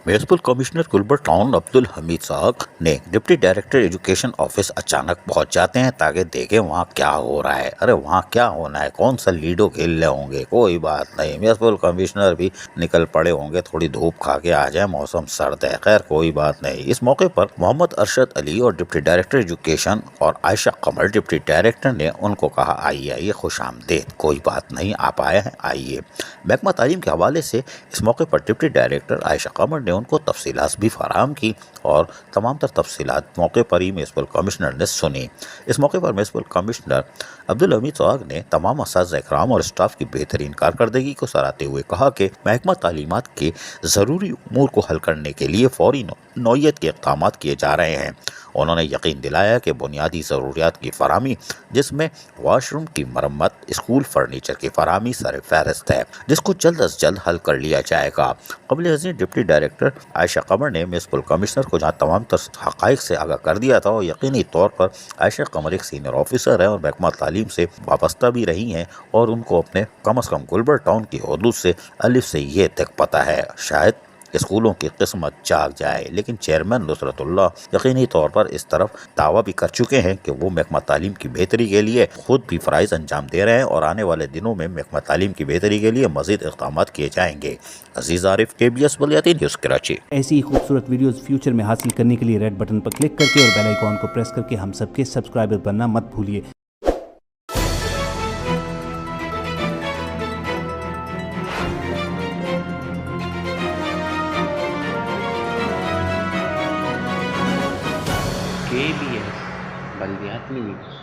Municipal commissioner Gulberg town Abdul Hameed साहब ने deputy director education office अचानक पहुंच जाते हैं ताकि देखें वहाँ क्या हो रहा है। अरे वहाँ क्या होना है, कौन सा लीडो खेल रहे होंगे, कोई बात नहीं। म्यूनिसिपल कमिश्नर भी निकल पड़े होंगे, थोड़ी धूप खा के आ जाए, मौसम सर्द है, खैर कोई बात नहीं। इस मौके पर मोहम्मद अरशद अली और डिप्टी डायरेक्टर एजुकेशन और आयशा कमर डिप्टी डायरेक्टर ने उनको कहा आइए आइए, खुश आमदेद, कोई बात नहीं, आप आए हैं, आइए। महकमा तालीम के हवाले से इस मौके पर डिप्टी डायरेक्टर आयशा कमर ने उनको तफसीलात भी फराहम की और तमाम तर तफसीलात मौके पर ही म्यूनिसिपल कमिश्नर ने सुनी। इस मौके पर म्यूनिसिपल कमिश्नर अब्दुल हमीद साहब ने तमाम असातिज़ा इकराम और स्टाफ की बेहतरीन कारकर्दगी को सराहते हुए कहा कि महकमा तालीमात के ज़रूरी उमूर को हल करने के लिए फौरी नौयत के इक़दाम किए जा रहे हैं। उन्होंने यकीन दिलाया कि बुनियादी ज़रूरियात की फराहमी, जिसमें वाशरूम की मरम्मत, स्कूल फर्नीचर की फराहमी सर फहरिस्त है, जिसको जल्द अज जल्द हल कर लिया जाएगा। क़ब्ल अज़ीं डिप्टी डायरेक्टर आयशा कमर ने म्यूनिसिपल कमिश्नर को जहाँ तमाम तर हक़ाइक़ से आगाह कर दिया था, और यकीनी तौर पर आयशा कमर एक सीनियर ऑफिसर है और महकमा तालीम से वाबस्ता भी रही हैं, और उनको अपने कम अज़ कम गुलबर टाउन की हदूद से अलिफ से ये तक पता है। शायद स्कूलों की किस्मत जाग जाए, लेकिन चेयरमैन नुसरतुल्लाह यकीनी तौर पर इस तरफ दावा भी कर चुके हैं कि वो महकमा तालीम की बेहतरी के लिए खुद भी फ़राइज़ अंजाम दे रहे हैं और आने वाले दिनों में महकमा तालीम की बेहतरी के लिए मज़ीद इक़दाम किए जाएंगे। अजीज़ आरिफ, KBS बलियाती न्यूज़ कराची। ऐसी ही खूबसूरत वीडियोस फ्यूचर में हासिल करने के लिए रेड बटन पर क्लिक करके और बेल आइकॉन को प्रेस करके हम सबके सब्सक्राइबर बनना मत भूलिए। KBS बलियाती न्यूज़।